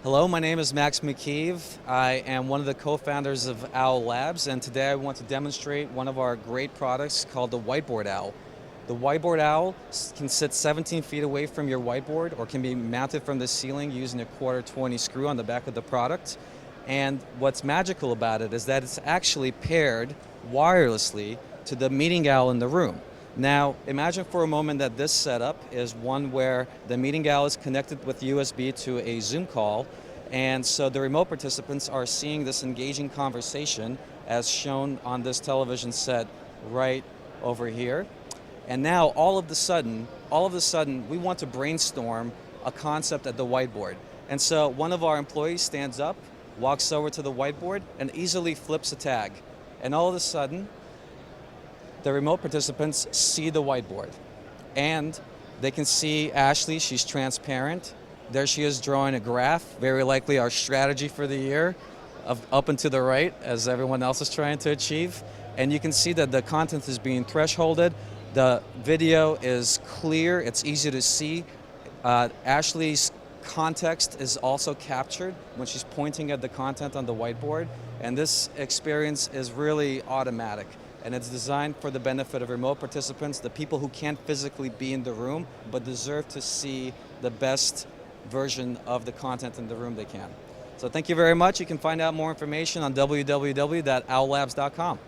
Hello, my name is Max McKeeve. I am one of the co-founders of Owl Labs, and today I want to demonstrate one of our great products called the Whiteboard Owl. The Whiteboard Owl can sit 17 feet away from your whiteboard or can be mounted from the ceiling using a 1/4-20 screw on the back of the product. And what's magical about it is that it's actually paired wirelessly to the meeting owl in the room. Now, imagine for a moment that this setup is one where the meeting owl is connected with USB to a Zoom call, and so the remote participants are seeing this engaging conversation as shown on this television set right over here. And now, all of a sudden, we want to brainstorm a concept at the whiteboard. And so one of our employees stands up, walks over to the whiteboard, and easily flips a tag. And all of a sudden, the remote participants see the whiteboard, and they can see Ashley. She's transparent. There she is drawing a graph, very likely our strategy for the year, of up and to the right, as everyone else is trying to achieve. And you can see that the content is being thresholded. The video is clear, it's easy to see. Ashley's context is also captured when she's pointing at the content on the whiteboard, and this experience is really automatic. And it's designed for the benefit of remote participants, the people who can't physically be in the room, but deserve to see the best version of the content in the room they can. So thank you very much. You can find out more information on www.owllabs.com.